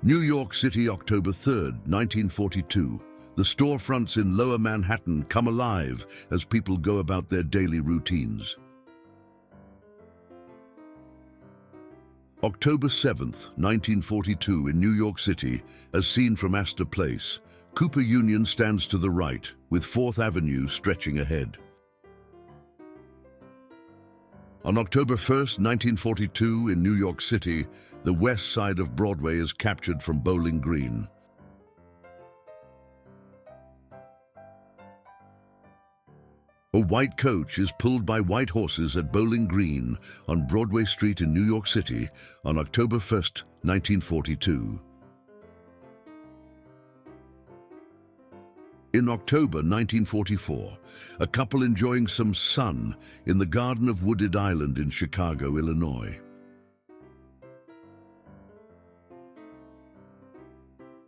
New York City, October 3rd, 1942. The storefronts in Lower Manhattan come alive as people go about their daily routines. October 7th, 1942, in New York City, as seen from Astor Place, Cooper Union stands to the right, with 4th Avenue stretching ahead. On October 1st, 1942, in New York City, the west side of Broadway is captured from Bowling Green. A white coach is pulled by white horses at Bowling Green on Broadway Street in New York City on October 1st, 1942. In October 1944, a couple enjoying some sun in the garden of Wooded Island in Chicago, Illinois.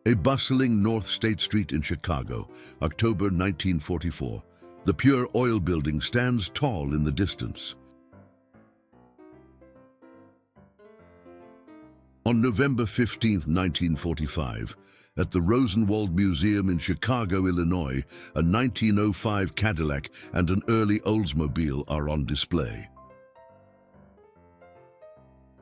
A bustling North State Street in Chicago, October 1944. The Pure Oil building stands tall in the distance. On November 15, 1945, at the Rosenwald Museum in Chicago, Illinois, a 1905 Cadillac and an early Oldsmobile are on display.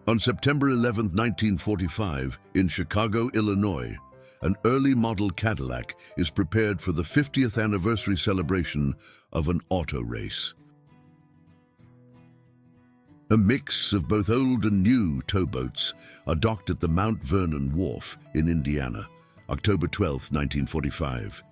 On September 11, 1945, in Chicago, Illinois, an early model Cadillac is prepared for the 50th anniversary celebration of an auto race. A mix of both old and new towboats are docked at the Mount Vernon Wharf in Indiana, October 12, 1945.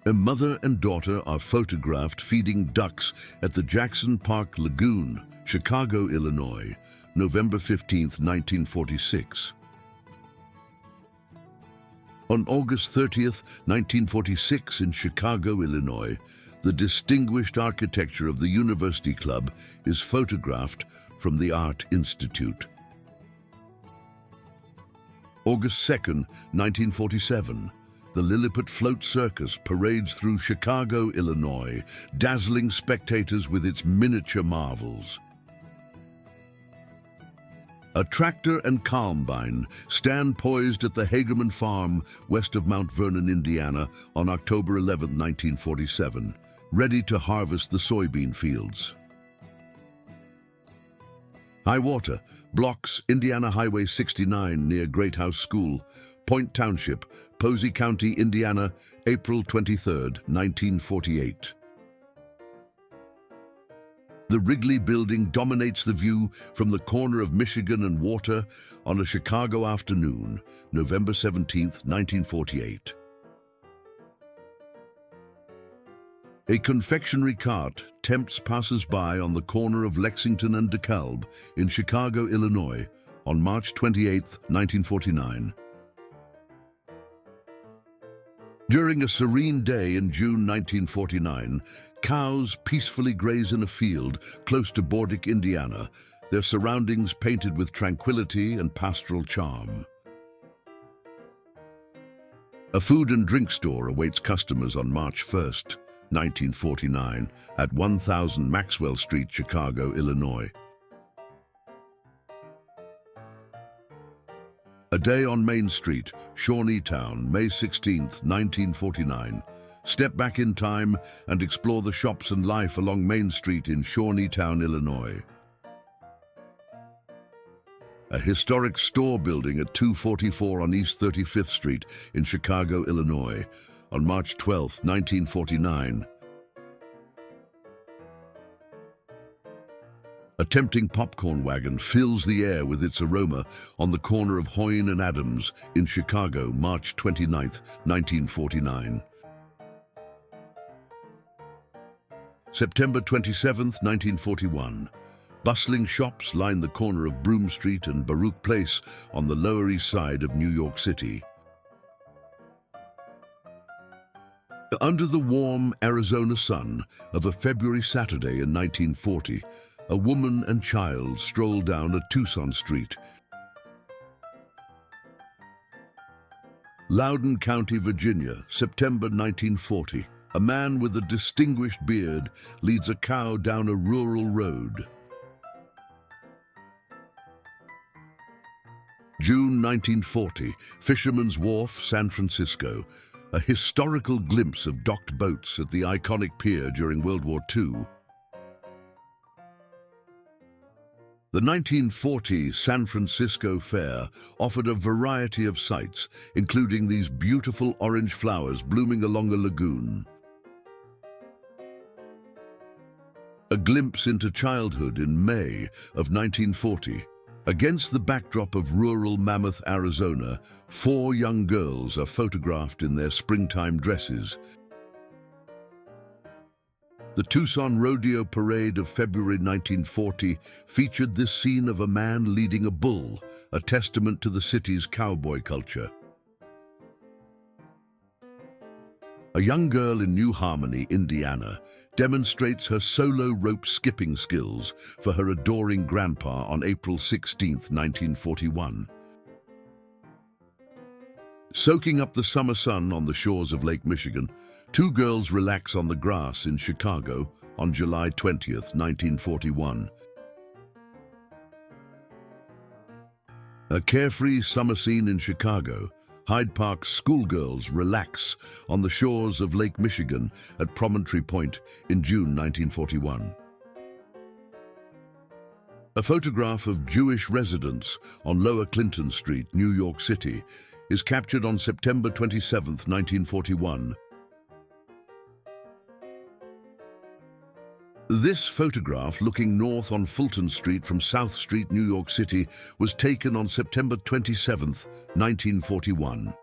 A mother and daughter are photographed feeding ducks at the Jackson Park Lagoon, Chicago, Illinois, November 15, 1946. On August 30, 1946, in Chicago, Illinois, the distinguished architecture of the University Club is photographed from the Art Institute. August 2, 1947, the Lilliput Float Circus parades through Chicago, Illinois, dazzling spectators with its miniature marvels. A tractor and combine stand poised at the Hagerman Farm west of Mount Vernon, Indiana, on October 11, 1947, ready to harvest the soybean fields. High water blocks Indiana Highway 69 near Great House School, Point Township, Posey County, Indiana, April 23, 1948. The Wrigley Building dominates the view from the corner of Michigan and Water on a Chicago afternoon, November 17, 1948. A confectionery cart tempts passers-by on the corner of Lexington and DeKalb in Chicago, Illinois, on March 28, 1949. During a serene day in June 1949, cows peacefully graze in a field close to Bordick, Indiana, their surroundings painted with tranquility and pastoral charm. A food and drink store awaits customers on March 1, 1949, at 1000 Maxwell Street, Chicago, Illinois. A Day on Main Street, Shawneetown, May 16, 1949. Step back in time and explore the shops and life along Main Street in Shawneetown, Illinois. A historic store building at 244 on East 35th Street in Chicago, Illinois, on March 12, 1949. A tempting popcorn wagon fills the air with its aroma on the corner of Hoyne and Adams in Chicago, March 29, 1949. September 27, 1941. Bustling shops line the corner of Broome Street and Baruch Place on the Lower East Side of New York City. Under the warm Arizona sun of a February Saturday in 1940, a woman and child stroll down a Tucson street. Loudoun County, Virginia, September 1940. A man with a distinguished beard leads a cow down a rural road. June 1940, Fisherman's Wharf, San Francisco. A historical glimpse of docked boats at the iconic pier during World War II. The 1940 San Francisco Fair offered a variety of sights, including these beautiful orange flowers blooming along a lagoon. A glimpse into childhood in May of 1940. Against the backdrop of rural Mammoth, Arizona, 4 young girls are photographed in their springtime dresses. The Tucson Rodeo Parade of February 1940 featured this scene of a man leading a bull, a testament to the city's cowboy culture. A young girl in New Harmony, Indiana, demonstrates her solo rope skipping skills for her adoring grandpa on April 16, 1941. Soaking up the summer sun on the shores of Lake Michigan, 2 girls relax on the grass in Chicago on July 20, 1941. A carefree summer scene in Chicago. Hyde Park schoolgirls relax on the shores of Lake Michigan at Promontory Point in June 1941. A photograph of Jewish residents on Lower Clinton Street, New York City, is captured on September 27, 1941. This photograph, looking north on Fulton Street from South Street, New York City, was taken on September 27, 1941.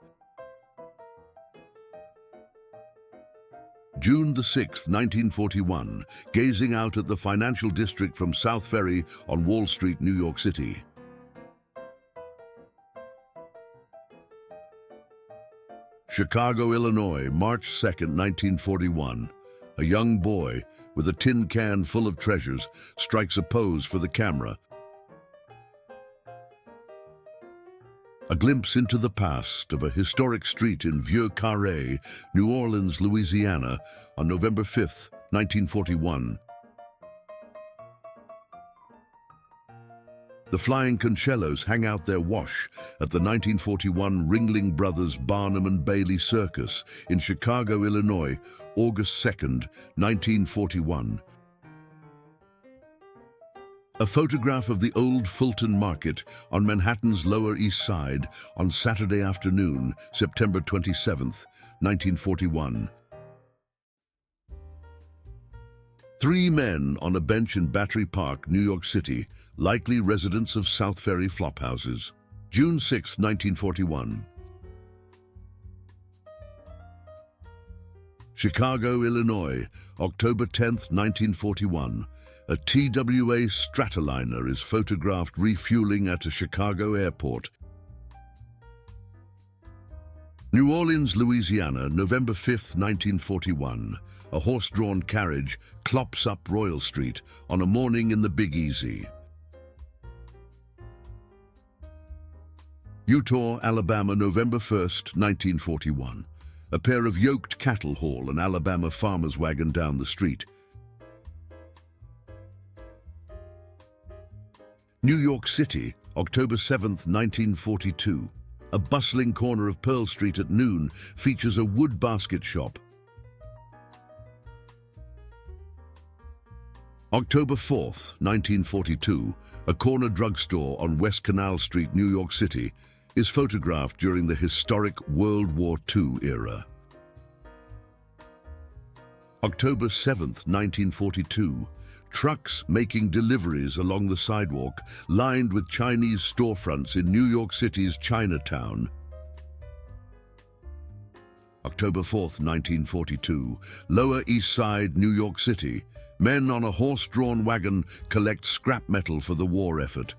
June 6, 1941, gazing out at the financial district from South Ferry on Wall Street, New York City. Chicago, Illinois, March 2, 1941. A young boy with a tin can full of treasures strikes a pose for the camera. A glimpse into the past of a historic street in Vieux Carré, New Orleans, Louisiana, on November 5, 1941. The Flying Concellos hang out their wash at the 1941 Ringling Brothers Barnum and Bailey Circus in Chicago, Illinois, August 2, 1941. A photograph of the old Fulton Market on Manhattan's Lower East Side on Saturday afternoon, September 27, 1941. 3 men on a bench in Battery Park, New York City, likely residents of South Ferry flophouses. June 6, 1941. Chicago, Illinois, October 10, 1941. A TWA Stratoliner is photographed refueling at a Chicago airport. New Orleans, Louisiana, November 5, 1941. A horse-drawn carriage clops up Royal Street on a morning in the Big Easy. Eutaw, Alabama, November 1, 1941. A pair of yoked cattle haul an Alabama farmer's wagon down the street. New York City, October 7, 1942. A bustling corner of Pearl Street at noon features a wood basket shop. October 4, 1942, a corner drugstore on West Canal Street, New York City, is photographed during the historic World War II era. October 7, 1942, trucks making deliveries along the sidewalk lined with Chinese storefronts in New York City's Chinatown. October 4, 1942, Lower East Side, New York City. Men on a horse-drawn wagon collect scrap metal for the war effort.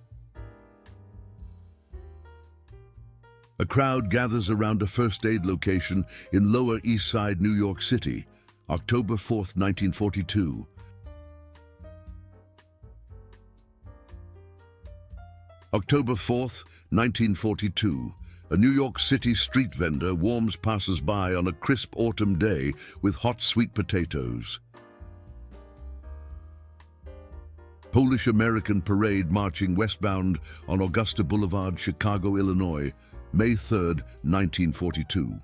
A crowd gathers around a first aid location in Lower East Side, New York City, October 4, 1942. October 4, 1942. A New York City street vendor warms passers-by on a crisp autumn day with hot sweet potatoes. Polish-American parade marching westbound on Augusta Boulevard, Chicago, Illinois, May 3, 1942.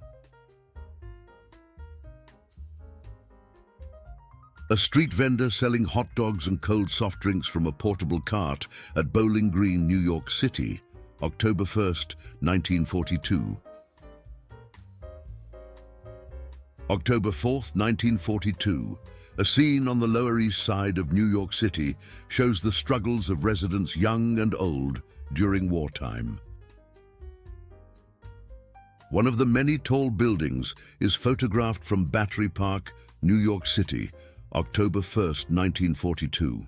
A street vendor selling hot dogs and cold soft drinks from a portable cart at Bowling Green, New York City, October 1, 1942. October 4, 1942. A scene on the Lower East Side of New York City shows the struggles of residents young and old during wartime. One of the many tall buildings is photographed from Battery Park, New York City, October 1, 1942.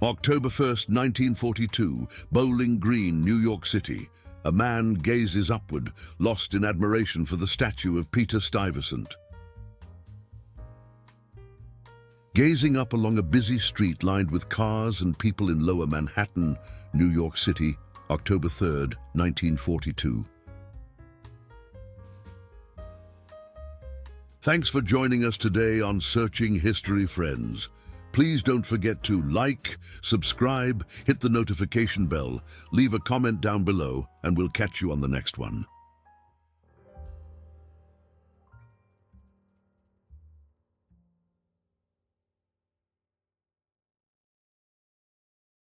October 1, 1942, Bowling Green, New York City. A man gazes upward, lost in admiration for the statue of Peter Stuyvesant. Gazing up along a busy street lined with cars and people in Lower Manhattan, New York City, October 3, 1942. Thanks for joining us today on Searching History, friends. Please don't forget to like, subscribe, hit the notification bell, leave a comment down below, and we'll catch you on the next one.